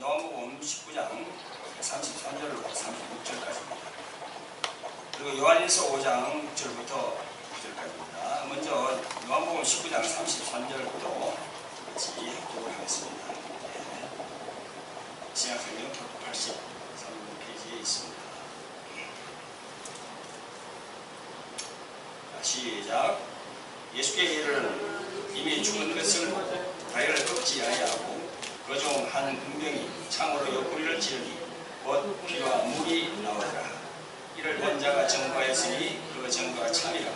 요한복음 19장 33절로 36절까지입니다. 그리고 요한일서 5장 6절부터 9절까지입니다. 먼저 요한복음 19장 33절부터 같이 읽도록 하겠습니다. 신약성경 83페이지에 있습니다. 시작. 예수께 이르를 이미 죽은 것을 보고 다리를 꺾지 아니하고 그 중 한 운명이 창으로 옆구리를 찌르니 곧 피와 물이 나오더라. 이를 본 자가 증거하였으니 그 증거가 참이라.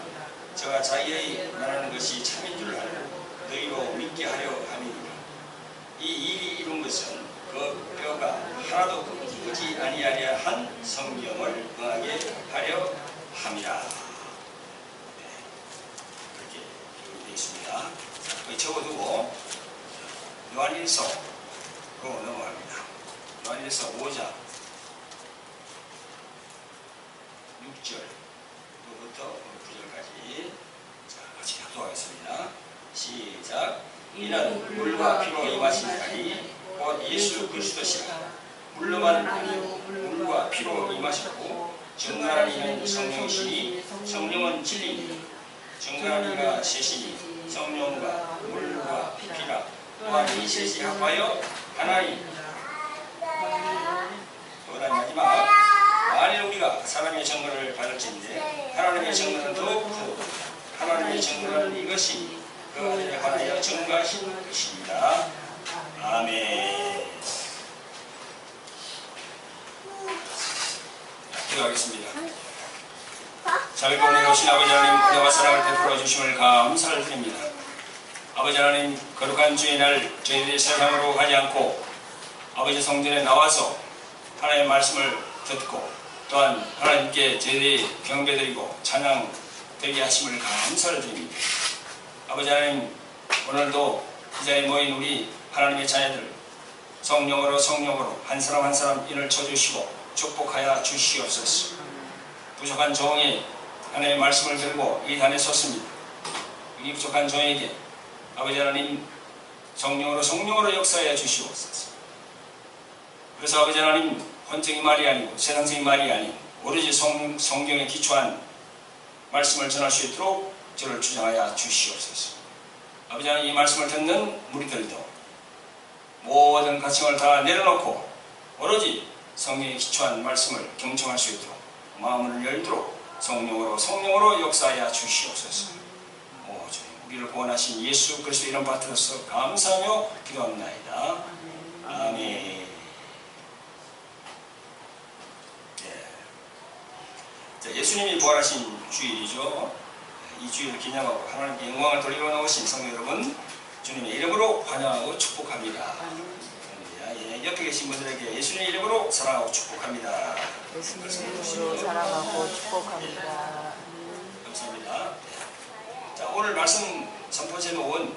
저가 자기의 말하는 것이 참인 줄 알고 너희로 믿게 하려 함이니라. 이 일이 이룬 것은 그 뼈가 하나도 끄지 아니하려 한 성경을 응하게 하려 함이라. 그렇게 되어 있습니다. 거기 적어두고 요한일서로 넘어갑니다. 요한일서 5장 6절부터 9절까지 같이 합독하겠습니다. 시작. 이는 물과 피로 임하시니라니 곧 예수 그리스도시라. 물로만 아니요 물과 피로 임하셨고 증거하는 이는 성령이시니 성령은 진리니 증거하는 이가 셋이니 성령과 물과 피라. 또한 이 셋이 합하여 하나이니라. 또 다음 마지막. 만일 우리가 사람의 증거를 받을진데 하나님의 증거는 더욱 크고 하나님의 증거는 이것이 그 아들의 하나여 증거하신 것입니다. 아멘. 기도하겠습니다. 자비롭고 은혜로우신 아버지 하나님, 은혜와 사랑을 베풀어 주심을 감사를 드립니다. 아버지 하나님, 거룩한 주의 날 저희들이 세상으로 가지 않고 아버지 성전에 나와서 하나님의 말씀을 듣고 또한 하나님께 저희들이 경배드리고 찬양되게 하심을 감사를 드립니다. 아버지 하나님, 오늘도 이 자리에 모인 우리 하나님의 자녀들 성령으로 한 사람 한 사람 인을 쳐주시고 축복하여 주시옵소서. 부족한 종이 하나님의 말씀을 들고 이 단에 섰습니다. 이 부족한 종에게 아버지 하나님 성령으로 역사하여 주시옵소서. 그래서 아버지 하나님, 혼적인 말이 아니고 세상적인 말이 아닌 오로지 성경에 기초한 말씀을 전할 수 있도록 저를 주장하여 주시옵소서. 아버지 하나님, 이 말씀을 듣는 무리들도 모든 가치관을 다 내려놓고 오로지 성경에 기초한 말씀을 경청할 수 있도록 마음을 열도록 성령으로 역사하여 주시옵소서. 우리를 구원하신 예수 그리스도 이름 받들어서 감사하며 기도합나이다. 아멘. 예수님이 부활하신 주일이죠. 이 주일을 기념하고 하나님께 영광을 돌리러 나오신 성도 여러분, 주님의 이름으로 환영하고 축복합니다. 옆에 계신 분들에게 예수님의 이름으로 사랑하고 축복합니다. 예수님의 이름으로 사랑하고 축복합니다. 감사합니다. 자, 오늘 말씀 선포 제목은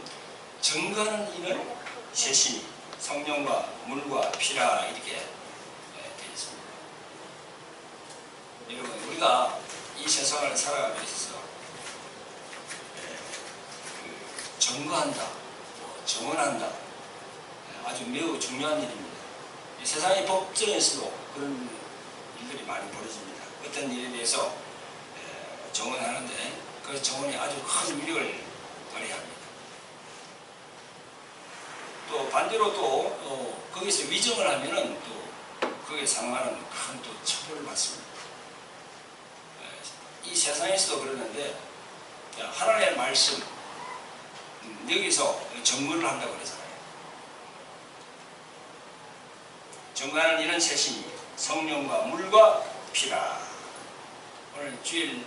증거하는 이는 셋이니 성령과 물과 피라 이렇게 되어 있습니다. 여러분, 우리가 이 세상을 살아가기 위해서 증거한다, 증언한다, 아주 매우 중요한 일입니다. 이 세상의 법정에서도 그런 일들이 많이 벌어집니다. 어떤 일에 대해서 증언하는데 그 증언이 아주 큰 위력을 발휘합니다. 또 반대로 또 거기서 위증을 하면은 또 거기에 상응하는 큰 또 처벌을 받습니다. 이 세상에서도 그러는데 하나님의 말씀 여기서 증거를 한다고 그러잖아요. 증거하는 이는 셋이니 성령과 물과 피라. 오늘 주일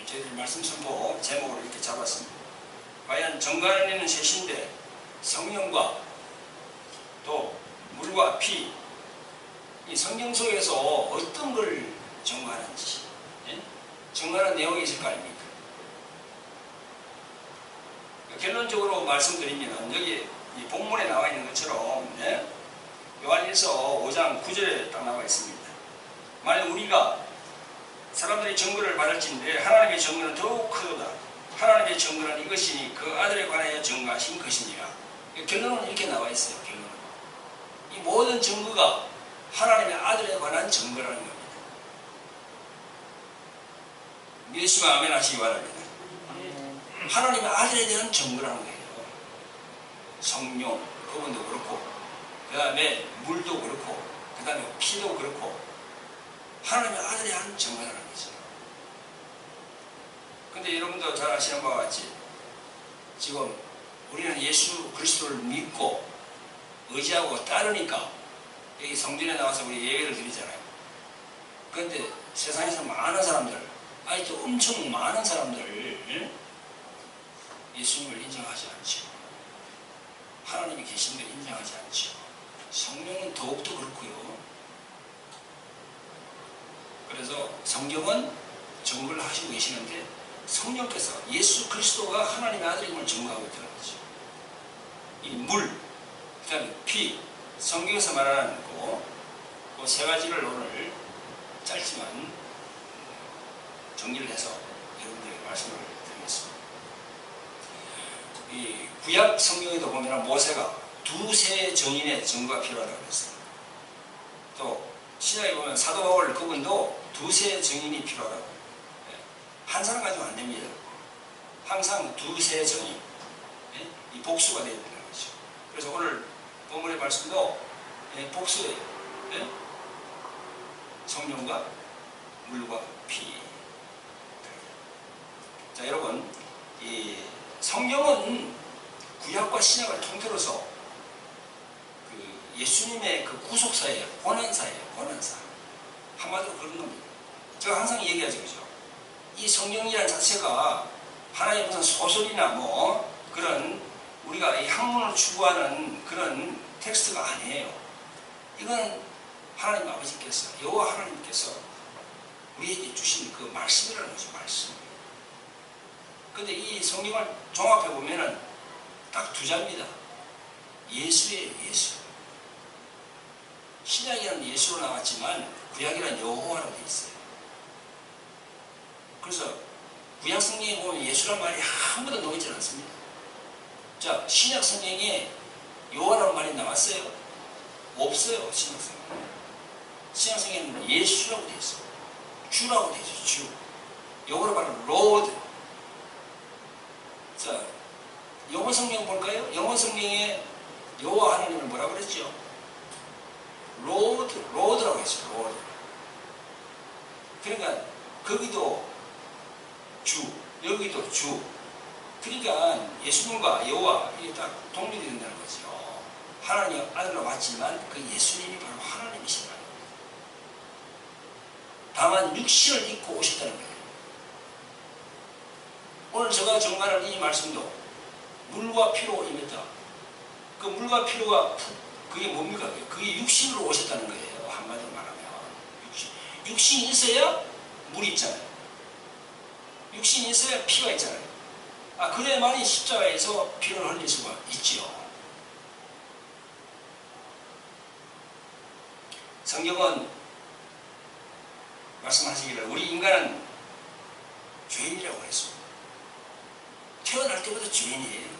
저희들 말씀 선포 제목으로 이렇게 잡았습니다. 과연 증거하는 이는 셋인데 성령과 또 물과 피, 이 성경 속에서 어떤 걸 증거하는지 증거하는 내용이 있을 거 아닙니까? 결론적으로 말씀드리면 여기 이 본문에 나와 있는 것처럼 요한일서 5장 9절에 딱 나와 있습니다. 만약 우리가 사람들이 증거를 받을진데 하나님의 증거는 더욱 크도다. 하나님의 증거는 이것이니 그 아들에 관하여 증거하신 것이니라. 결론은 이렇게 나와 있어요. 결론은 이 모든 증거가 하나님의 아들에 관한 증거라는 겁니다. 믿으시면 아멘 하시기 바랍니다. 하나님의 아들에 대한 증거라는 거예요. 성령, 그분도 그렇고, 그 다음에 물도 그렇고, 그 다음에 피도 그렇고, 하나님의 아들에 대한 증거라는 거죠. 근데 여러분도 잘 아시는 바와 같이, 지금 우리는 예수 그리스도를 믿고, 의지하고 따르니까, 여기 성전에 나와서 우리 예배를 드리잖아요. 그런데 세상에서 많은 사람들, 아직도 엄청 많은 사람들을 예수님을 인정하지 않죠. 하나님이 계신 걸 인정하지 않죠. 성령은 더욱더 그렇고요. 그래서 성경은 증거를 하시고 계시는데 성령께서 예수 그리스도가 하나님의 아들임을 증거하고 있다는 거죠. 이 물, 그 다음에 피, 성경에서 말하는 거, 그 세 가지를 오늘 짧지만 정리를 해서 여러분들에게 말씀을 드리겠습니다. 이 구약 성경에도 보면 모세가 두세 증인의 증거가 필요하다고 했어요. 또 신약에 보면 사도 바울 그분도 두세 증인이 필요하다고. 한 사람 가지고 안 됩니다. 항상 두세 증인, 이 복수가 되어야 되는 거죠. 그래서 오늘 본문의 말씀도 복수예요. 성령과 물과 피. 자, 여러분, 이 성경은 구약과 신약을 통틀어서 그 예수님의 그 구속사예요. 고난사예요. 고난사. 한마디로 그런 겁니다. 제가 항상 얘기하죠. 그죠? 이 성경이라는 자체가 하나의 무슨 소설이나 뭐 그런 우리가 이 학문을 추구하는 그런 텍스트가 아니에요. 이건 하나님 아버지께서, 여호와 하나님께서 우리에게 주신 그 말씀이라는 거죠. 말씀. 근데 이 성경을 종합해 보면은 딱 두 자입니다. 예수예요, 예수. 신약이라는 예수로 나왔지만 구약이라는 여호와라고 되어 있어요. 그래서 구약 성경에 보면 예수란 말이 한 번도 나오지 않습니다. 자, 신약 성경에 여호와라는 말이 나왔어요? 없어요, 신약 성경에. 신약 성경에는 예수라고 되어 있어요. 주라고 되어 있어요, 주. 영어로 말하면 로드. 자, 영어 성경 볼까요? 영어 성경에 여호와 하나님을 뭐라고 그랬죠? 로드라고 했어요. 로드. 그러니까 거기도 주, 여기도 주. 그러니까 예수님과 여호와 이게 딱 동일이 된다는 거죠. 하나님 아들로 왔지만 그 예수님이 바로 하나님이시라는 거예요. 다만 육신을 입고 오셨다는 거예요. 오늘 제가 전가하는 이 말씀도 물과 피로 임했다. 그 물과 피로가 그게 뭡니까? 그게 육신으로 오셨다는 거예요. 한마디로 말하면 육신이 있어야 물이 있잖아요. 육신이 있어야 피가 있잖아요. 그래야만이 십자가에서 피를 흘릴 수가 있지요. 성경은 말씀하시기를 우리 인간은 죄인이라고 했습니다. 태어날 때부터 죄인이에요.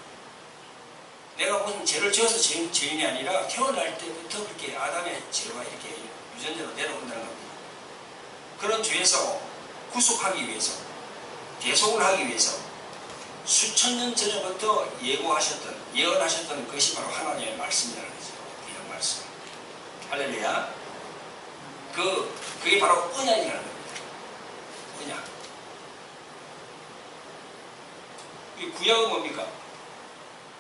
내가 무슨 죄를 지어서 죄인이 아니라 태어날 때부터 그렇게 아담의 죄가 이렇게 유전자로 내려온다는 겁니다. 그런 죄에서 구속하기 위해서, 대속을 하기 위해서 수천 년 전에부터 예언하셨던 것이 바로 하나님의 말씀이라는 거죠. 이런 말씀. 할렐루야. 그게 바로 언약이라는 겁니다. 언약. 이 구약은 뭡니까?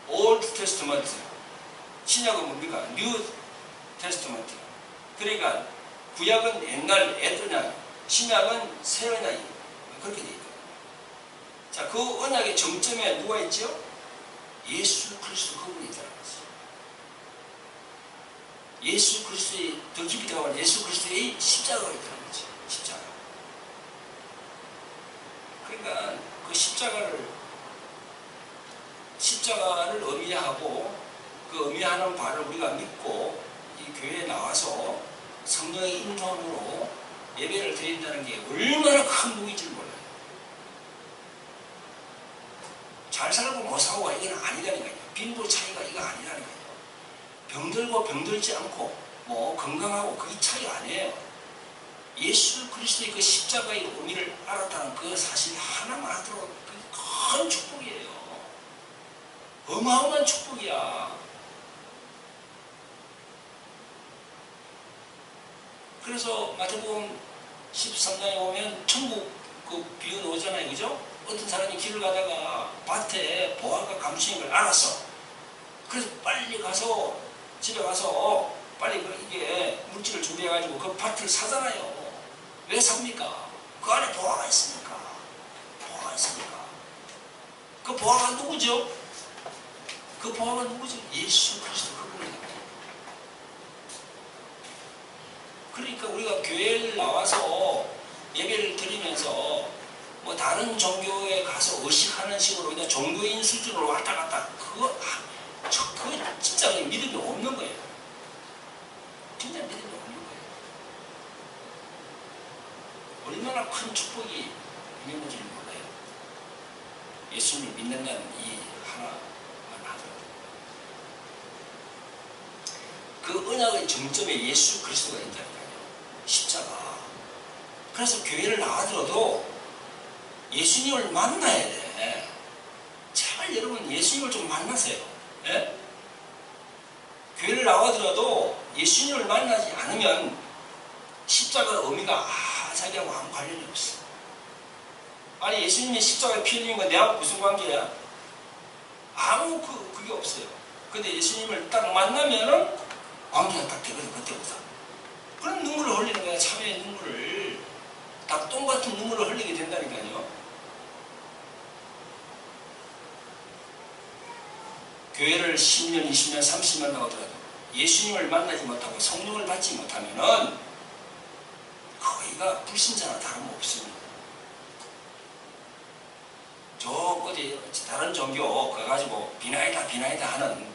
Old Testament. 신약은 뭡니까? New Testament. 그러니까 구약은 옛날 옛 언약, 신약은 새 언약이 그렇게 되어 있다. 자, 그 언약의 정점에 누가 있죠? 예수 그리스도 그분이 있다는 거죠. 예수 그리스도의 더 깊이 들어가면 예수 그리스도의 십자가가 있다는 거죠. 십자가. 그러니까 그 십자가를 의미하고 그 의미하는 바를 우리가 믿고 이 교회에 나와서 성령의 인도함으로 예배를 드린다는 게 얼마나 큰 무기인지 몰라요. 잘 살고 못 살고가 이건 아니라니까요. 빈부 차이가 이거 아니라니까요. 병들고 병들지 않고 뭐 건강하고 그게 차이 아니에요. 예수 그리스도의 그 십자가의 의미를 알았다는 그 사실 하나만 하더라도 큰 축복이에요. 어마어마한 축복이야. 그래서 마태복음 13장에 보면 천국 그 비유 오잖아요. 그죠? 어떤 사람이 길을 가다가 밭에 보화가 감추인 걸 알았어. 그래서 빨리 가서 집에 가서 빨리 이게 물질을 준비해가지고 그 밭을 사잖아요. 왜 삽니까? 그 안에 보화가 있으니까. 보화가 있으니까. 그 보화가 누구죠? 그 보화가 누구죠? 예수 그리스도 그분이다. 그러니까 우리가 교회를 나와서 예배를 드리면서 뭐 다른 종교에 가서 의식하는 식으로 그냥 종교인 수준으로 왔다 갔다 그거 진짜 믿음이 없는 거예요. 진짜 믿음이 없는 거예요. 얼마나 큰 축복이 있는지를 몰라요. 예수님을 믿는다는 이 하나만 하더라도 그 언약의 정점에 예수 그리스도가 있다니까요. 십자가. 그래서 교회를 나가더라도 예수님을 만나야 돼. 제발 여러분 예수님을 좀 만나세요. 예? 교회를 나가더라도 예수님을 만나지 않으면 십자가 의미가 자기하고 아무 관련이 없어. 아니 예수님이 십자가에 피 흘린 건 내하고 무슨 관계야? 아무 그게 없어요. 근데 예수님을 딱 만나면은 관계가 딱 되거든. 그때부터. 그런 눈물을 흘리는 거야. 참회의 눈물을. 딱 똥같은 눈물을 흘리게 된다니까요. 교회를 10년, 20년, 30년 나오더라도 예수님을 만나지 못하고 성령을 받지 못하면은 거의가 불신자나 다름없습니다. 저 어디 다른 종교 가가지고 비나이다 하는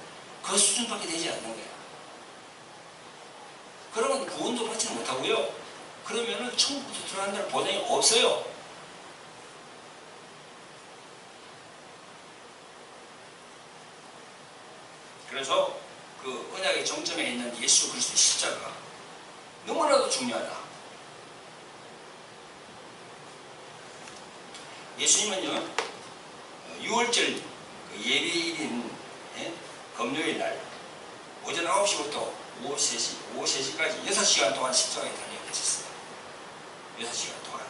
그 수준밖에 되지 않는 거야. 그러면 구원도 받지 못하고요. 그러면은 천국도 들어간다는 보장이 없어요. 그래서 그 언약의 정점에 있는 예수 그리스도의 십자가 너무나도 중요하다. 예수님은요 6월절 예배일인 금요일 날 오전 9시부터 오후 3시까지 6시간 동안 십자가에 달려 계셨어요. 6시간 동안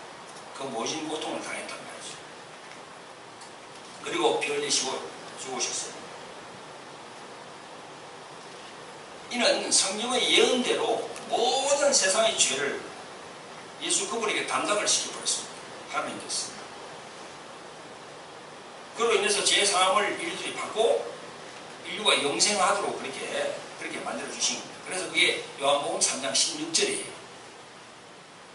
그 모진 고통을 당했단 말이죠. 그리고 피 흘리시고 죽으셨어요. 이는 성경의 예언대로 모든 세상의 죄를 예수 그분에게 담당을 시켜버렸습니다. 하나님께서. 그로 인해서 죄사함을 인류들이 받고 인류가 영생하도록 그렇게 만들어주신 겁니다. 그래서 그게 요한복음 3장 16절이에요.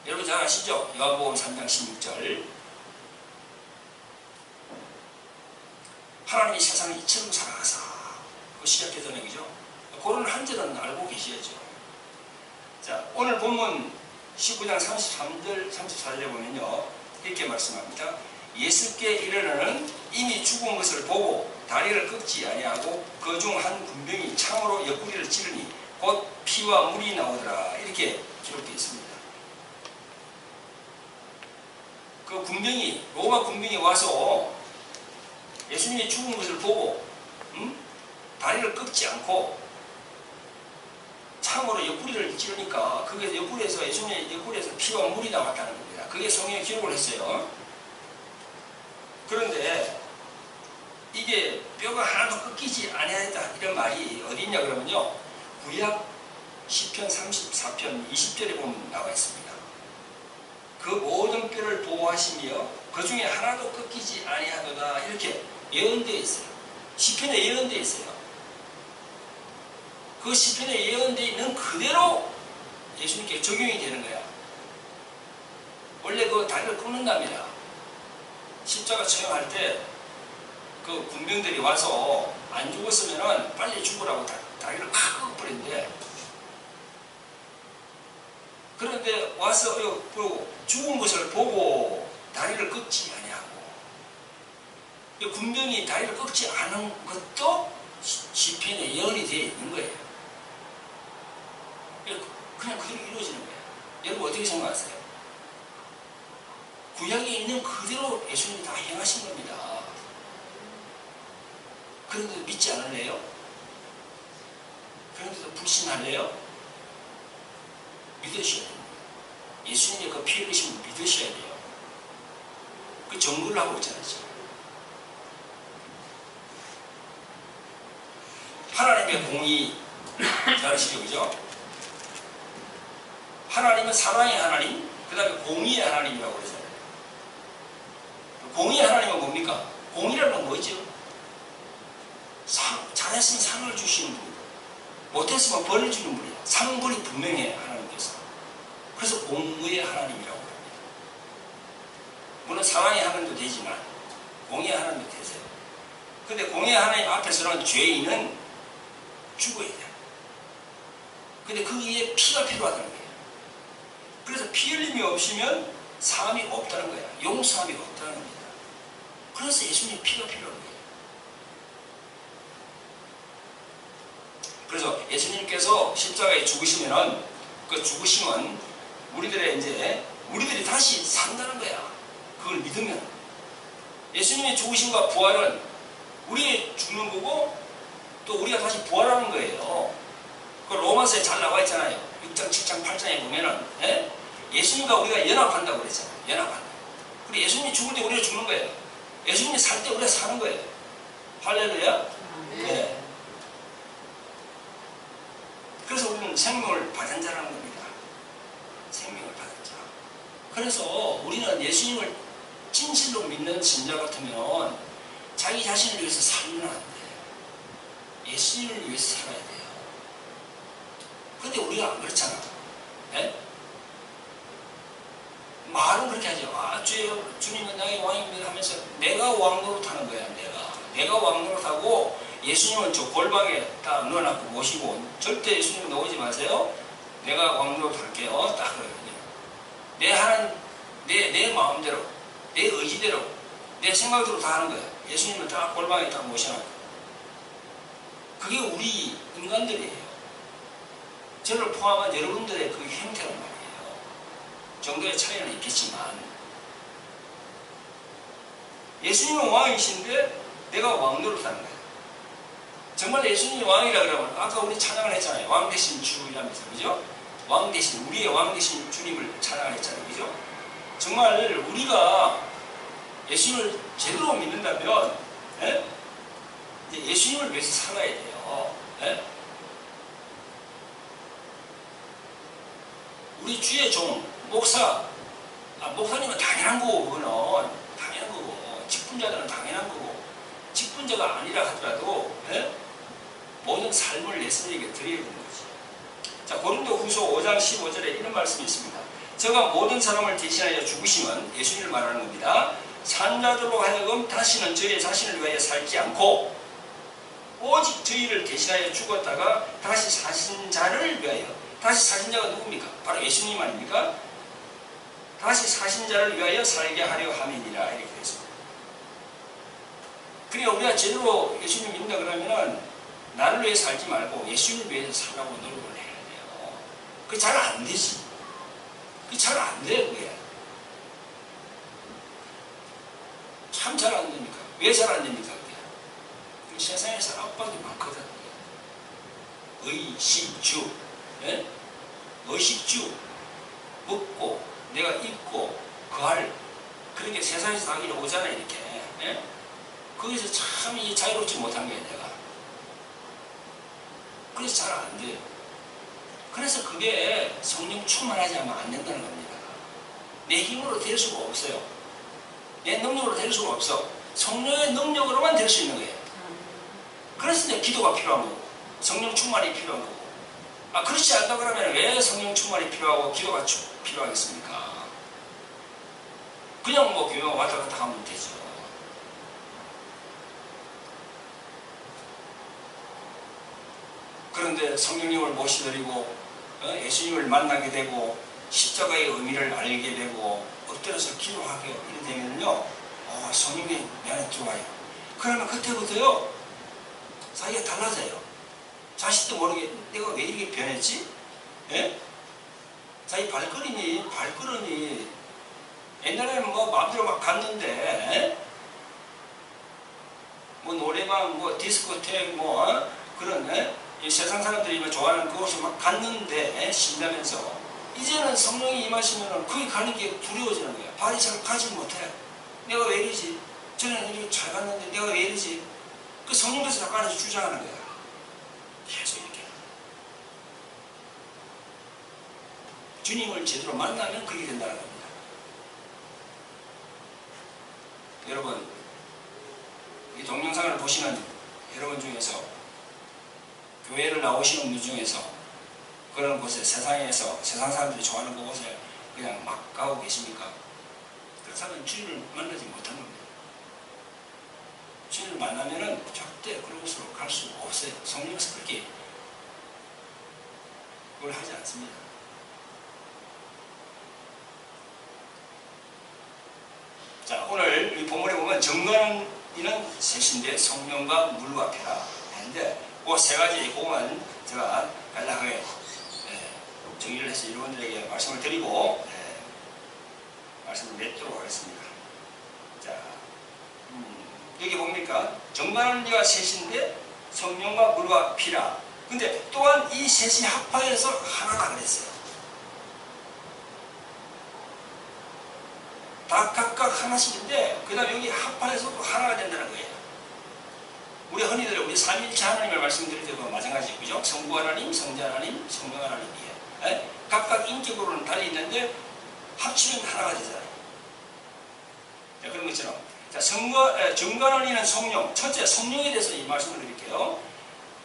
여러분 잘 아시죠? 요한복음 3장 16절. 하나님이 세상을 이처럼 사랑하사. 그 시작되던 얘기죠. 그런 한 절은 알고 계셔야죠. 자, 오늘 본문 19장 33절, 34절에 보면요. 이렇게 말씀합니다. 예수께 이르러는 이미 죽은 것을 보고 다리를 꺾지 아니하고 그 중 한 군병이 창으로 옆구리를 찌르니 곧 피와 물이 나오더라. 이렇게 기록되어 있습니다. 그 군병이, 로마 군병이 와서 예수님이 죽은 것을 보고 다리를 꺾지 않고 창으로 옆구리를 찌르니까 그게 옆구리에서 예수님의 옆구리에서 피와 물이 나왔다는 겁니다. 그게 성경에 기록을 했어요. 그런데 이게 뼈가 하나도 꺾이지 아니하였다 이런 말이 어디 있냐 그러면요. 구약 시편 34편 20절에 보면 나와 있습니다. 그 모든 뼈를 보호하시며 그 중에 하나도 꺾이지 아니하도다 이렇게 예언되어 있어요. 시편에 예언되어 있어요. 그 시편에 예언되어 있는 그대로 예수님께 적용이 되는 거야. 원래 그 다리를 끊는답니다. 십자가 처형할 때 그 군병들이 와서 안 죽었으면 빨리 죽으라고 다리를 팍 끊어버린대. 그런데 와서 죽은 것을 보고 다리를 꺾지 아니하고 군병이 다리를 꺾지 않은 것도 시편에 예언이 되어 있는 거예요. 그냥 그대로 이루어지는 거예요. 여러분 어떻게 생각하세요? 구약에 있는 그대로 예수님이 다 행하신 겁니다. 그런데도 믿지 않을래요? 그런데도 불신할래요? 믿으셔야 됩니다. 예수님의 그 피 흘리심을 믿으셔야 돼요. 그 정글을 하고 있잖아요. 하나님의 공의 잘 아시죠? 그죠? 하나님은 사랑의 하나님, 그 다음에 공의의 하나님이라고 그러잖아요. 공의의 하나님은 뭡니까? 공의라는 건 뭐죠? 잘했으면 상을 주시는 분이고 못했으면 벌을 주는 분이에요. 상벌이 분명해요. 하나님께서. 그래서 공의의 하나님이라고 합니다. 물론 사랑의 하나님도 되지만 공의의 하나님도 되세요. 근데 공의의 하나님 앞에서는 죄인은 죽어야 돼요. 근데 그 위에 피가 필요하다는 거예요. 그래서 피 흘림이 없으면 사함이 없다는 거예요. 용서함이 없다는 겁니다. 그래서 예수님의 피가 필요한 거예요. 그래서 예수님께서 십자가에 죽으시면은 그 죽으심은 우리들이 다시 산다는 거야. 그걸 믿으면. 예수님의 죽으심과 부활은 우리 죽는 거고 또 우리가 다시 부활하는 거예요. 그 로마서에 잘 나와 있잖아요. 6장, 7장, 8장에 보면은 예수님과 우리가 연합한다고 그랬잖아요. 연합한다. 그리고 예수님이 죽을 때 우리가 죽는 거예요. 예수님이 살 때 우리가 사는 거예요. 할렐루야? 네. 그래서 우리는 생명을 받은 자라는 겁니다. 생명을 받은 자. 그래서 우리는 예수님을 진실로 믿는 신자 같으면 자기 자신을 위해서 살면 안 돼요. 예수님을 위해서 살아야 돼요. 근데 우리가 안 그렇잖아. 네? 말은 그렇게 하죠. 아, 주님은 나의 왕입니다 하면서 내가 왕노릇 하는 거야. 내가 왕노릇 하고 예수님은 저 골방에 딱 넣어놨고 모시고 절대 예수님 넣지 마세요. 내가 왕노릇 할게요. 딱 그러거든요. 내 하나님, 내 마음대로, 내 의지대로, 내 생각대로 다 하는 거예요. 예수님은 딱 골방에 딱 모셔놨고. 그게 우리 인간들이에요. 저를 포함한 여러분들의 그 형태란 말이에요. 정도의 차이는 있겠지만 예수님은 왕이신데 내가 왕노릇하는 거예요. 정말 예수님이 왕이라 그러면 아까 우리 찬양을 했잖아요. 왕 대신 주라면서 그죠? 왕 대신 우리의 왕 대신 주님을 찬양을 했잖아요. 그죠? 정말 우리가 예수님을 제대로 믿는다면 이제 예수님을 위해서 살아야 돼요. 우리 주의 종 목사님은 당연한 거고 그거는 당연한 거고 직분자들은 당연한 거고 직분자가 아니라 하더라도 모든 삶을 예수님에게 드려야 되는 거지. 자, 고린도후서 5장 15절에 이런 말씀이 있습니다. 저가 모든 사람을 대신하여 죽으심은 예수님을 말하는 겁니다. 산자들로 하여금 다시는 저의 자신을 위하여 살지 않고 오직 저희를 대신하여 죽었다가 다시 사신 자를 위하여. 다시 사신 자가 누굽니까? 바로 예수님 아닙니까? 다시 사신 자를 위하여 살게 하려 함이니라 이렇게 했습니다. 그러니까 우리가 제대로 예수님 믿는다 그러면은 나를 위해 살지 말고 예수님을 위해서 살라고 노력을 해야 돼요. 그게 잘 안 되지. 그게 잘 안 돼요. 그게 참 잘 안 됩니까? 왜 잘 안 됩니까? 그게 세상에서 압박이 많거든. 의식주, 의식주, 먹고 내가 입고 거할 그런 게 세상에서 다 오잖아요. 이렇게 거기서 참 자유롭지 못한 거예요. 내가 그래서 잘 안 돼요. 그래서 그게 성령 충만하지 않으면 안 된다는 겁니다. 내 힘으로 될 수가 없어요. 내 능력으로 될 수가 없어. 성령의 능력으로만 될 수 있는 거예요. 그래서 이제 기도가 필요한 거고 성령 충만이 필요한 거고. 그렇지 않다 그러면 왜 성령 충만이 필요하고 기도가 필요하겠습니까? 그냥 뭐 교회 왔다 갔다 하면 되죠. 그런데 성령님을 모시드리고 예수님을 만나게 되고 십자가의 의미를 알게 되고 엎드려서 기도하게 이렇게 되면요 성령이 내 안에 들어와요. 그러면 그때부터요 자기가 달라져요. 자신도 모르게 내가 왜 이렇게 변했지? 자기 발걸음이 옛날에는 뭐 마음대로 막 갔는데 뭐 노래방 뭐 디스코텍 뭐 그런 이 세상 사람들이 뭐 좋아하는 그곳을 막 갔는데 신나면서 이제는 성령이 임하시면 거기 가는 게 두려워지는 거야. 발이 잘 가지 못해. 내가 왜 이러지? 저는 이렇게 잘 갔는데 내가 왜 이러지? 그 성령께서 자꾸 안에서 주장하는 거야. 계속 이렇게. 주님을 제대로 만나면 그렇게 된다는 겁니다. 여러분, 이 동영상을 보시는 여러분 중에서 교회를 나오시는 분 중에서 그런 곳에 세상에서 세상 사람들이 좋아하는 그곳에 그냥 막 가고 계십니까? 그 사람은 주님을 만나지 못한 겁니다. 주님을 만나면은 절대 그곳으로 갈 수 없어요. 성령께서 그렇게 그걸 하지 않습니다. 자, 오늘 이 본문에 보면 정관은 이는 셋인데 성령과 물과 피라 했는데 그 세 가지 공은 제가 간략하게 정리를 해서 여러분들에게 말씀을 드리고 말씀을 맺도록 하겠습니다. 자, 여기 봅니까? 정관은 이가 셋인데 성령과 물과 피라. 근데 또한 이 셋이 합하여서 하나다 그랬어요. 다 각각 하나씩인데 그 다음 여기 합하여서 또 하나가 된다는 거예요. 우리 흔히들 우리 삼위일체 하나님을 말씀드릴 때도 마찬가지죠. 그죠? 성부 하나님, 성자 하나님, 성령 하나님이에요. 각각 인격으로는 달리 있는데 합치면 하나가 되잖아요. 자, 그런 것처럼 자, 정관원이는 성령, 첫째 성령에 대해서 이 말씀을 드릴게요.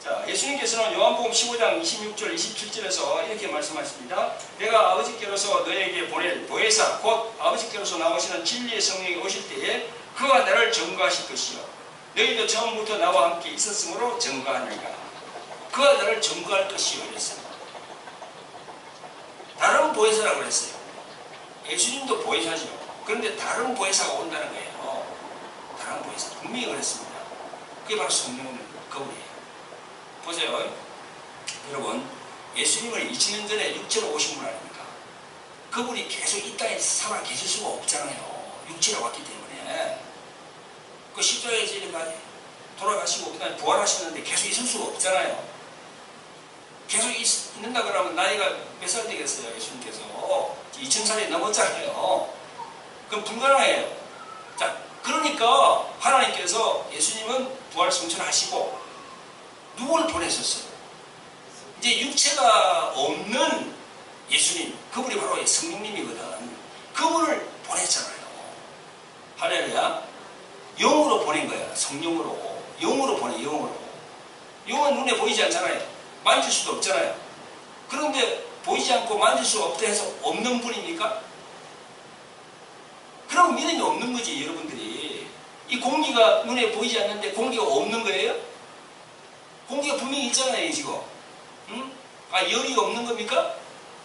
자, 예수님께서는 요한복음 15장 26절 27절에서 이렇게 말씀하십니다. 내가 아버지께로서 너에게 보낼 보혜사 곧 아버지께로서 나오시는 진리의 성령이 오실 때에 그가 나를 증거하실 것이요 너희도 처음부터 나와 함께 있었으므로 증거하느니라. 그가 나를 증거할 것이요 그랬어요. 다른 보혜사라고 그랬어요. 예수님도 보혜사죠. 그런데 다른 보혜사가 온다는 거예요. 다른 보혜사 분명히 그랬습니다. 그게 바로 성령은 그분이에요. 보세요. 여러분, 예수님을 2000년 전에 육체로 오신 분 아닙니까? 그분이 계속 이 땅에 살아 계실 수가 없잖아요. 육체로 왔기 때문에. 그 십자가에서 이렇게 돌아가시고 그 다음에 부활하셨는데 계속 있을 수가 없잖아요. 계속 있는다 그러면 나이가 몇 살 되겠어요? 예수님께서 2000살이 넘었잖아요. 그럼 불가능해요. 자, 그러니까 하나님께서 예수님은 부활 성천하시고 누굴 보내셨어요? 이제 육체가 없는 예수님, 그분이 바로 성령님이거든. 그분을 보냈잖아요. 할렐루야. 영으로 보낸 거야. 성령으로. 영으로 보내, 영으로. 영은 눈에 보이지 않잖아요. 만질 수도 없잖아요. 그런데 보이지 않고 만질 수 없다 해서 없는 분입니까? 그럼 믿음이 없는 거지, 여러분들이. 이 공기가 눈에 보이지 않는데 공기가 없는 거예요? 공기가 분명히 있잖아요, 지금. 응? 아, 열이 없는 겁니까?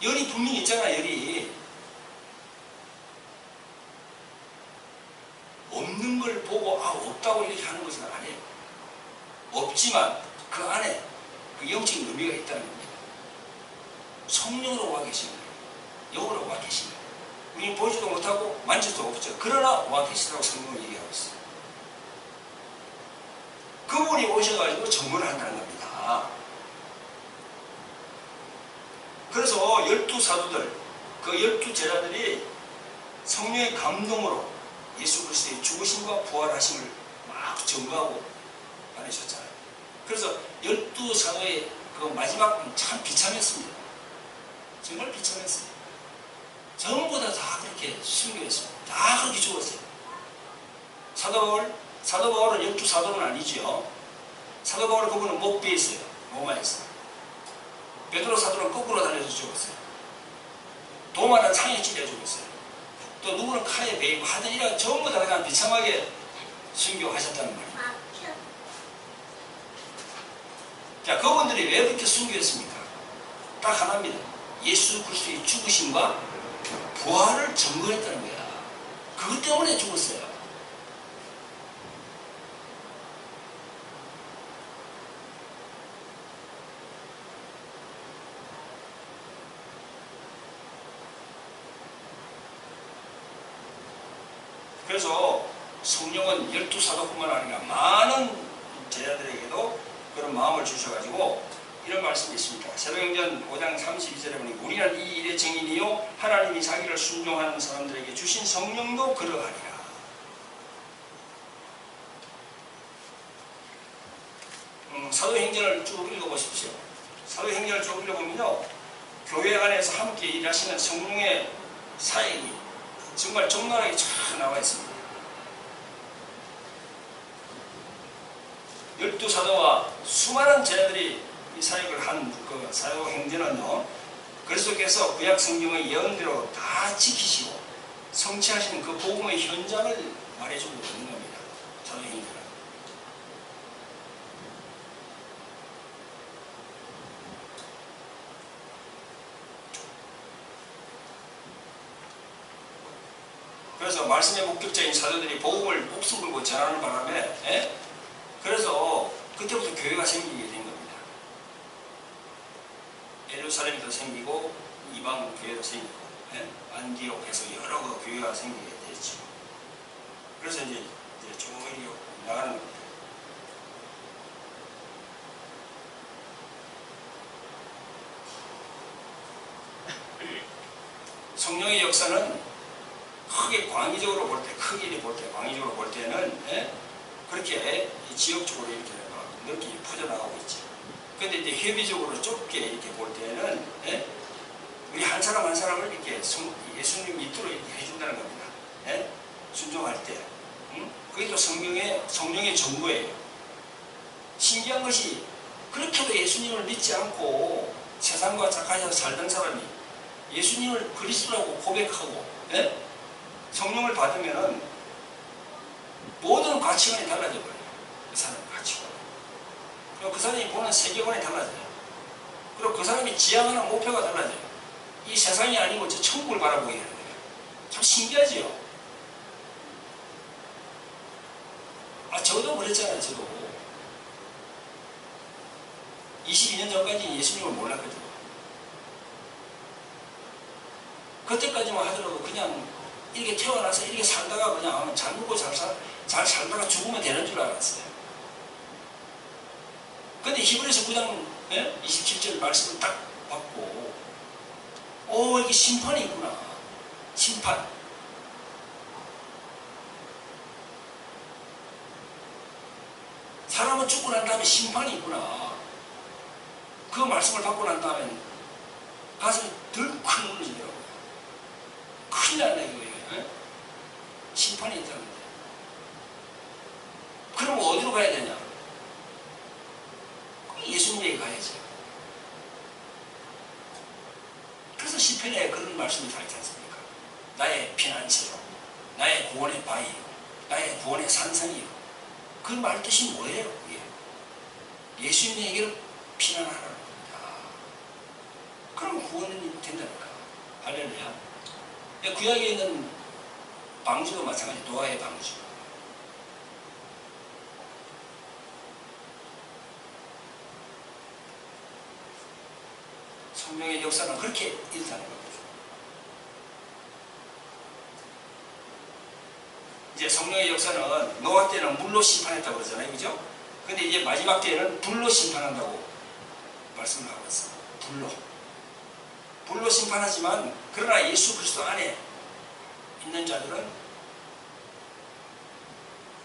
열이 분명히 있잖아요, 열이. 없는 걸 보고, 아, 없다고 이렇게 하는 것은 아니에요. 없지만 그 안에 그 영적인 의미가 있다는 겁니다. 성령으로 와 계신 거예요. 영으로 와 계신 거예요. 우리는 보지도 못하고 만질 수도 없죠. 그러나 와 계시다고 성령은 얘기하고 있어요. 그분이 오셔가지고 증거를 한다는 겁니다. 그래서 12사도들, 그 12제자들이 성령의 감동으로 예수 그리스도의 죽으심과 부활하심을 막 증거하고 다니셨잖아요. 그래서 12사도의 그 마지막 참 비참했습니다. 정말 비참했어요. 전부 다 그렇게 순교했어요. 다 그렇게 죽었어요. 사도 바울은 12사도는 아니죠. 사도 바울은 그분은 목배에 있어요. 로마에서. 베드로 사도는 거꾸로 달려서 죽었어요. 도마는 상에 찔려 죽었어요. 또 누구는 칼에 베이고 하든 이런 전부 다 그냥 비참하게 순교하셨다는 말이에요. 자, 그분들이 왜 그렇게 순교했습니까? 딱 하나입니다. 예수 그리스도의 죽으심과 부활을 증거했다는 거야. 그것 때문에 죽었어요. 그래서 성령은 12사도뿐만 아니라 많은 제자들에게도 그런 마음을 주셔가지고 이런 말씀이 있습니다. 사도행전 5장 32절에 보니 우리는 이 일의 증인이요 하나님이 자기를 순종하는 사람들에게 주신 성령도 그러하리라. 사도행전을 쭉 읽어보십시오. 사도행전을 쭉 읽어보면요, 교회 안에서 함께 일하시는 성령의 사역이 정말 적나라하게 쫙 나와 있습니다. 12사도와 수많은 제자들이 이 사역을 한 그 사도행전은요, 그리스도께서 구약 성경의 예언대로 다 지키시고 성취하시는 그 복음의 현장을 말해주고 있는 겁니다. 사도행전은. 그래서 말씀의 목격자인 사도들이 복음을 목숨 걸고 전하는 바람에 그래서 그때부터 교회가 생기게 된 겁니다. 예루살렘도 생기고 이방 교회도 생기고 안디옥에서 여러 그 교회가 생기게 됐죠. 그래서 이제 쭉 나가는 겁니다. 성령의 역사는 크게 광의적으로 볼 때, 크게 볼 때, 광의적으로 볼 때는 그렇게 지역적으로 이렇게 넓게 퍼져나가고 있죠. 근데 이제 협의적으로 좁게 이렇게 볼 때는 우리 한 사람 한 사람을 이렇게 예수님 밑으로 이렇게 해준다는 겁니다. 순종할 때. 그게 또 성령의 전부예요. 신기한 것이 그렇게도 예수님을 믿지 않고 세상과 착하게 살던 사람이 예수님을 그리스도라고 고백하고 성령을 받으면은 모든 가치관이 달라져 버려요. 그 사람의 가치관. 그리고 그 사람이 보는 세계관이 달라져요. 그리고 그 사람이 지향하는 목표가 달라져요. 이 세상이 아니고 저 천국을 바라보게 되는 거예요. 참 신기하지요. 저도 그랬잖아요. 저도 22년 전까지 예수님을 몰랐거든요. 그때까지만 하더라도 그냥 이렇게 태어나서 이렇게 살다가 그냥 잘 먹고 잘 살다가 죽으면 되는 줄 알았어요. 근데 히브리서 9장 27절 말씀을 딱 받고 이게 심판이 있구나. 심판. 사람은 죽고 난 다음에 심판이 있구나. 그 말씀을 받고 난 다음에 가슴이 덜컥 무너지더라고요. 큰일 났네 이거예요. 심판이 있다는데. 그럼 어디로 가야 되냐? 예수님에게 가야죠. 그래서 시편에 그런 말씀이 다 있지 않습니까? 나의 피난처요, 나의 구원의 바위요, 나의 구원의 산성이요. 그 말 뜻이 뭐예요? 예수님에게로 피난하라는 겁니다. 그럼 구원이 된다니까. 할렐루야. 구약에 있는 방주도 마찬가지. 노아의 방주. 성령의 역사는 그렇게 일어나는 겁니다. 이제 성령의 역사는 노아 때는 물로 심판했다고 그러잖아요. 그죠? 근데 이제 마지막 때에는 불로 심판한다고 말씀을 하고 있어요. 불로 심판하지만 그러나 예수 그리스도 안에 있는 자들은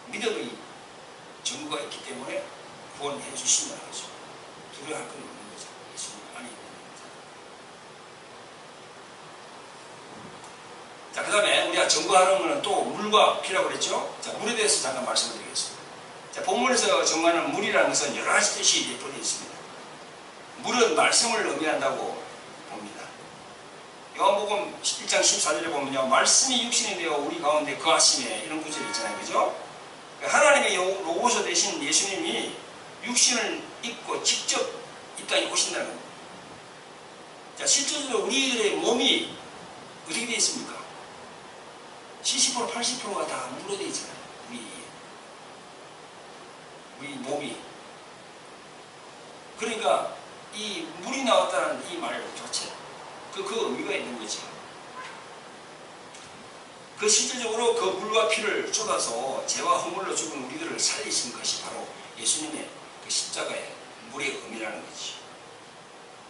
믿음의 전부가 있기 때문에 구원해 주신다는 거죠. 두려워할 건 없는 거죠. 예수님 안에 있는 자. 자, 그 다음에 우리가 증거하는 것은 또 물과 피라고 그랬죠. 자, 물에 대해서 잠깐 말씀을 드리겠습니다. 자, 본문에서 증거하는 물이라는 것은 여러 가지 뜻이 예표되어 있습니다. 물은 말씀을 의미한다고 봅니다. 요한복음 1장 14절에 보면요, 말씀이 육신이 되어 우리 가운데 거하시네, 이런 구절이 있잖아요. 그죠? 하나님의 로고서 되신 예수님이 육신을 입고 직접 이 땅에 오신다는 겁니다. 자, 실제로 우리들의 몸이 어떻게 되어 있습니까? 70% 80%가 다 물로 되어 있잖아요. 우리 몸이. 그러니까 이 물이 나왔다는 이 말 자체, 그 의미가 있는 거죠. 그 실질적으로 그 물과 피를 쏟아서 죄와 허물로 죽은 우리들을 살리신 것이 바로 예수님의 그 십자가의 물의 의미라는 거지.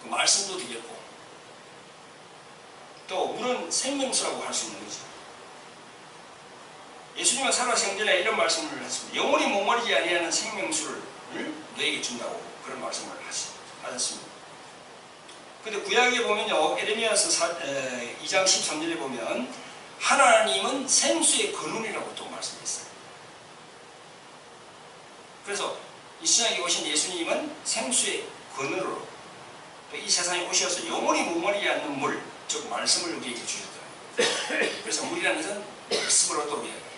그 말씀도 드렸고, 또 물은 생명수라고 할 수 있는 거죠. 예수님은 살아가시기 전에 이런 말씀을 하셨습니다. 영원히 목마르지 아니하는 생명수를 너에게 준다고 그런 말씀을 하셨습니다. 근데 구약에 보면요, 에레미야서 2장 13절에 보면 하나님은 생수의 근원이라고 또 말씀했어요. 그래서 이 신약에 오신 예수님은 생수의 근원으로 또 이 세상에 오셔서 영원히 목마르지 않는 물, 즉 말씀을 우리에게 주셨다. 그래서 물이라는 것은 말씀을 얻도록 있는 겁니다.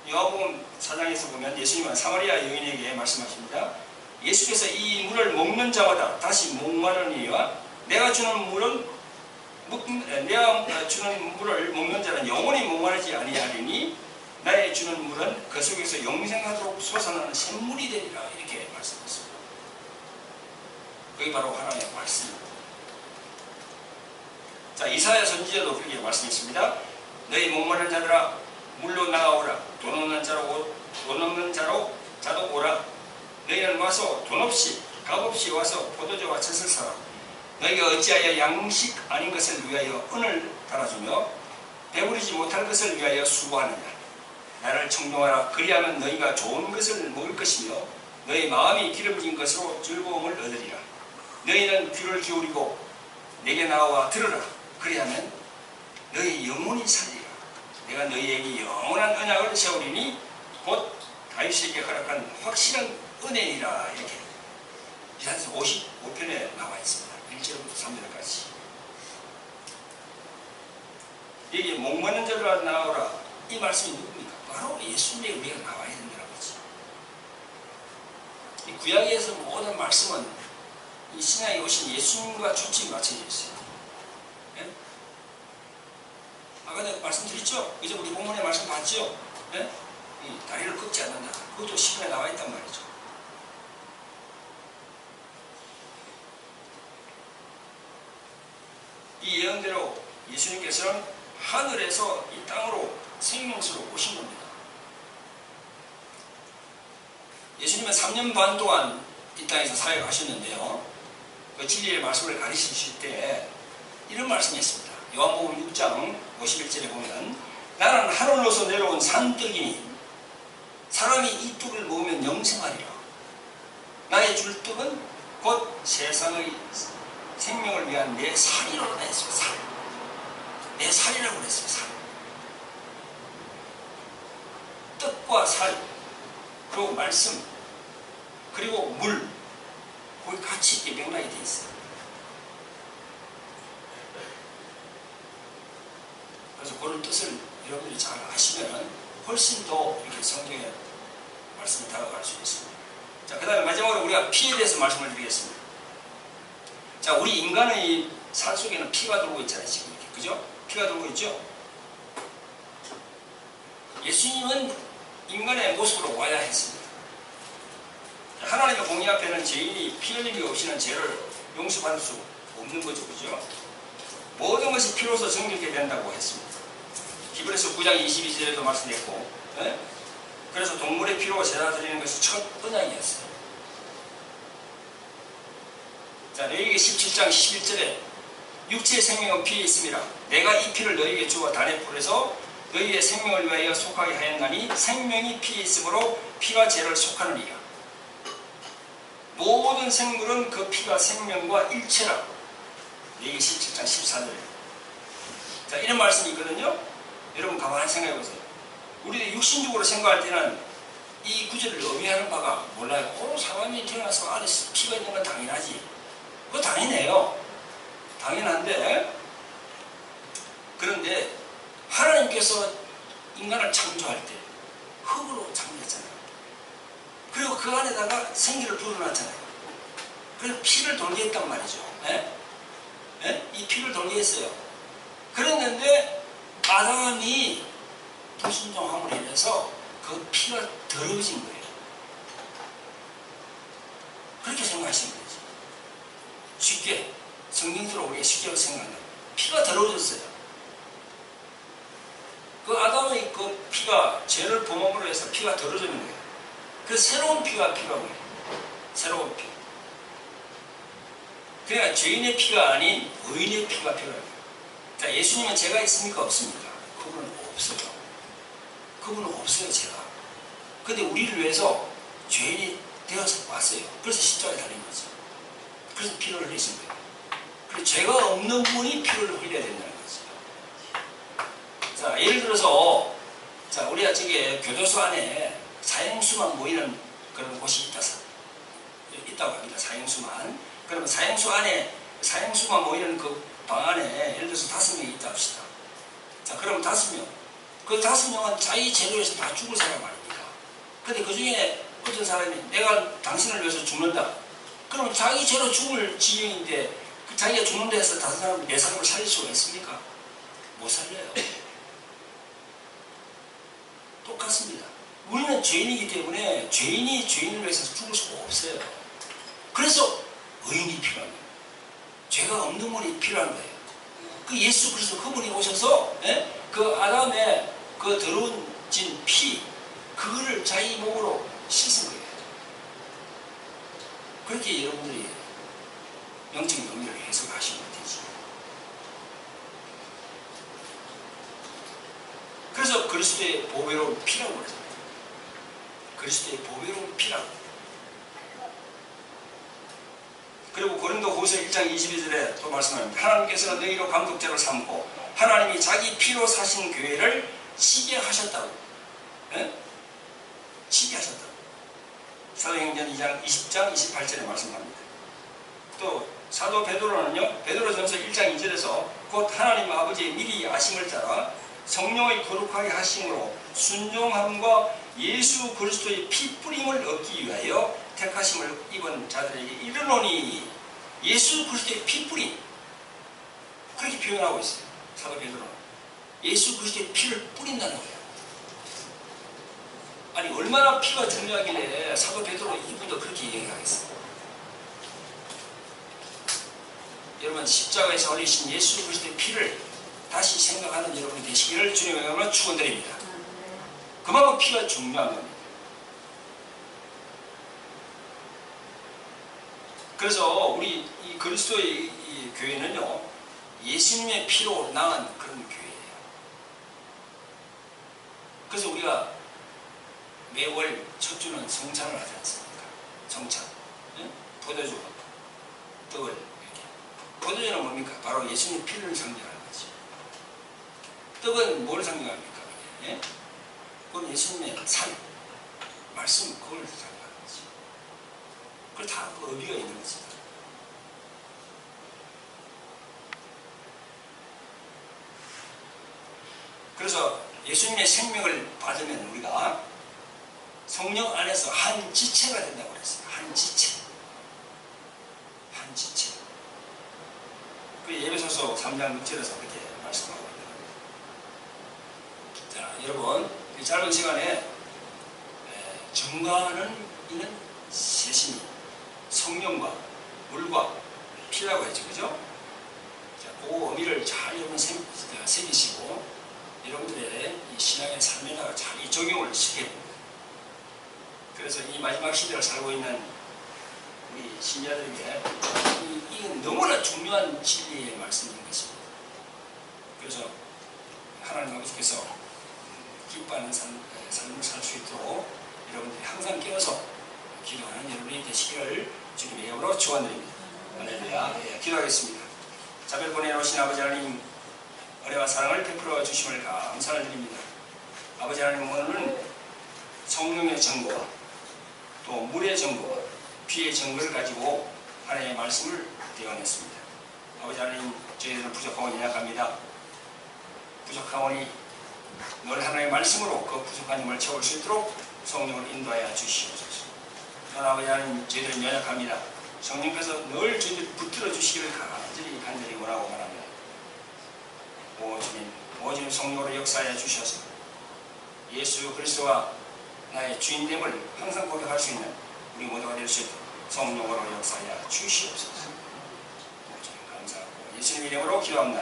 요한복음 4장에서 보면 예수님은 사마리아 여인에게 말씀하십니다. 예수께서 이 물을 먹는 자마다 다시 목마르니와 내가 주는 물을 먹는 자는 영원히 목마르지 아니하리니 나의 주는 물은 그 속에서 영생하도록 솟아나는 샘물이 되리라. 이렇게 말씀했습니다. 그게 바로 하나님의 말씀입니다. 자, 이사야 선지자도 그렇게 말씀했습니다. 너희 목마른 자들아 물로 나아오라. 돈 없는 자도 오라. 너희는 와서 돈 없이 값 없이 와서 포도주와 젖을 사라. 너희가 어찌하여 양식 아닌 것을 위하여 은을 달아주며 배부르지 못할 것을 위하여 수고하느냐. 나를 청종하라. 그리하면 너희가 좋은 것을 먹을 것이며 너희 마음이 기름진 것으로 즐거움을 얻으리라. 너희는 귀를 기울이고 내게 나와 들으라. 그리하면 너희 영혼이 살리라. 내가 너희에게 영원한 언약을 세우리니 곧 다윗에게 허락한 확실한 은혜이라. 이렇게 이사야서 55편에 나와 있습니다. 1절부터 3절까지. 여기 목마른 자들아 나오라. 이 말씀이 누굽니까? 바로 예수님의 우리가 나와야 된다는 거지. 이 구약에서 모든 말씀은 이 신약에 오신 예수님과 초점이 맞춰져 있어요. 예? 아까 내가 말씀드렸죠? 이제 우리 본문에 말씀 봤죠? 예? 이 다리를 꺾지 않는다. 그것도 시편에 나와 있단 말이죠. 이 예언대로 예수님께서는 하늘에서 이 땅으로 생명수로 오신 겁니다. 예수님은 3년 반 동안 이 땅에서 사역을 하셨는데요. 그 진리의 말씀을 가르치실 때 이런 말씀이 있습니다. 요한복음 6장 51절에 보면 나는 하늘로서 내려온 산떡이니 사람이 이 떡을 먹으면 영생하리라. 나의 줄 떡은 곧 세상의 생명을 위한 내 살이라고 했어요. 살. 내 살이라고 했어요. 살. 떡과 살, 그리고 말씀, 그리고 물, 거기 같이 이렇게 맥락이 되어 있어요. 그래서 그런 뜻을 여러분들이 잘 아시면 훨씬 더 이렇게 성경의 말씀을 다가갈 수 있습니다. 자, 그 다음에 마지막으로 우리가 피에 대해서 말씀을 드리겠습니다. 자, 우리 인간의 살 속에는 피가 돌고 있잖아요. 지금 이렇게. 그죠? 피가 돌고 있죠? 예수님은 인간의 모습으로 와야 했습니다. 하나님의 공의 앞에는 죄인이 피 흘림이 없이는 죄를 용서받을 수 없는 거죠. 그죠? 모든 것이 피로서 정결케 된다고 했습니다. 히브리서 9장 22절에도 말씀했고, 예? 그래서 동물의 피로 제사 드리는 것이 첫 언약이었어요. 자, 레위기 17장 11절에 육체의 생명은 피에 있음이라. 내가 이 피를 너희에게 주어 단에 풀어서 너희의 생명을 위하여 속하게 하였나니 생명이 피에 있으므로 피가 죄를 속하느니라. 모든 생물은 그 피가 생명과 일체라. 레위기 17장 14절에. 자, 이런 말씀이 있거든요. 여러분 가만히 생각해 보세요. 우리가 육신적으로 생각할 때는 이 구절을 의미하는 바가 몰라요. 사람이 태어나서 안에서 피가 있는 건 당연하지. 그거 당연해요. 당연한데, 그런데 하나님께서 인간을 창조할 때 흙으로 창조했잖아요. 그리고 그 안에다가 생기를 불어넣었잖아요. 그래서 피를 돌게 했단 말이죠. 예? 예? 이 피를 돌게 했어요. 그랬는데 아담이 불순종함으로 인해서 그 피가 더러워진 거예요. 그렇게 생각하시면 되죠. 쉽게, 성경적으로 우리가 쉽게 생각한다. 피가 더러워졌어요. 피가 죄를 범함으로 해서 피가 더러져는 거예요. 그 새로운 피가 필요한 거예요. 새로운 피. 그러니까 죄인의 피가 아닌 의인의 피가 필요한 거예요. 자, 예수님은 죄가 있습니까? 없습니까? 그분은 없어요. 그분은 없어요, 죄가. 근데 우리를 위해서 죄인이 되어서 왔어요. 그래서 십자가에 달린 거죠. 그래서 피를 흘리신 거예요. 그래서 죄가 없는 분이 피를 흘려야 된다는 거죠. 자, 예를 들어서, 자, 우리가 저기 교도소 안에 사형수만 모이는 그런 곳이 있다고 합니다. 사형수만. 그러면 사형수 안에, 사형수만 모이는 그 방 안에 예를 들어서 5명이 있다 합시다. 자, 그러면 5명. 그 5명은 자기 죄로 해서 다 죽을 사람 아닙니까? 근데 그 중에 어떤 사람이 내가 당신을 위해서 죽는다. 그러면 자기 죄로 죽을 지경인데 그 자기가 죽는다 해서 다른 사람, 내 사람을 살릴 수가 있습니까? 못 살려요. 똑같습니다. 우리는 죄인이기 때문에 죄인이 죄인을 위해서 죽을 수가 없어요. 그래서 의인이 필요한 거예요. 죄가 없는 분이 필요한 거예요. 그 예수 그리스도 그분이 오셔서 그 아담의 그 더러운 진 피 그거를 자기 몸으로 씻은 거예요. 그렇게 여러분들이 영적인 의미를 해석하시면 되지. 그래서 그리스도의 보배로운 피라고 그러잖아요. 그리스도의 보배로운 피라고. 그리고 고린도후서 1장 22절에 또 말씀합니다. 하나님께서는 너희로 감독자를 삼고 하나님이 자기 피로 사신 교회를 치게 하셨다고. 치게 하셨다고. 사도행전 2장 20장 28절에 말씀합니다. 또 사도 베드로는요, 베드로전서 1장 2절에서 곧 하나님 아버지의 미리 아심을 따라 성령의 거룩하게 하심으로 순종함과 예수 그리스도의 피 뿌림을 얻기 위하여 택하심을 입은 자들에게 이르노니. 예수 그리스도의 피 뿌림, 그렇게 표현하고 있어요. 사도 베드로는 예수 그리스도의 피를 뿌린다는 거예요. 아니 얼마나 피가 중요하길래 사도 베드로 이분도 그렇게 얘기하겠어요. 여러분 십자가에서 흘리신 예수 그리스도의 피를 다시 생각하는 여러분이 되시기를 주님의 이름으로 축원드립니다. 그만큼 피가 중요한 겁니다. 그래서 우리 이 그리스도의 이 교회는요, 예수님의 피로 나은 그런 교회예요. 그래서 우리가 매월 첫 주는 성찬을 하지 않습니까? 성찬. 포도주, 떡을 이렇게. 포도주는 뭡니까? 바로 예수님의 피를 상징하는 거죠. 떡은 뭘 상징합니까? 그건 예수님의 살, 말씀, 그걸 상징하는 거죠. 그걸 다 그 의미가 있는 거죠. 그래서 예수님의 생명을 받으면 우리가 성령 안에서 한 지체가 된다고 그랬어요. 한 지체. 한 지체. 그 에베소서 3장 6절에서 그렇게 말씀하고 있는 겁니다. 자, 여러분, 이 짧은 시간에 증거하는 이는 세신이 성령과 물과 피라고 했죠. 그죠? 자, 그 의미를 잘 여러분 새기시고 여러분들의 이 신앙의 삶에다가 잘 이 적용을 시켜야 됩니다. 그래서 이 마지막 시대를 살고 있는 우리 신자들에게 이건 너무나 중요한 진리의 말씀인 것입니다. 그래서 하나님 아버지께서 기뻐하는 삶을 살 수 있도록 여러분들이 항상 깨어서 기도하는 여러분이 되시기를 주님의 이름으로 축원드립니다. 할렐루야. 기도하겠습니다. 자별 보내놓으신 아버지 하나님, 은혜와 사랑을 베풀어 주심을 감사를 드립니다. 아버지 하나님, 오늘은 성령의 증거와 또 물의 증거와 피의 증거를 가지고 하나님의 말씀을 대언했습니다. 아버지 하나님, 저희들은 부족하고 연약합니다. 부족하오니 늘 하나님의 말씀으로 그 부족한 힘을 채울 수 있도록 성령을 인도하여 주시옵소서. 또한 아버지 하나님, 저희들은 연약합니다. 성령께서 늘 저희들 붙들어 주시기를 간절히 원하고 바랍니다. 오 주님 성령으로 역사하여 주셔서 예수 그리스도와 나의 주인됨을 항상 고백할 수 있는 우리 모두가 될 수 있도록 성령으로 역사하여 주시옵소서. 주님 감사하고 예수님 이름으로 기도합니다.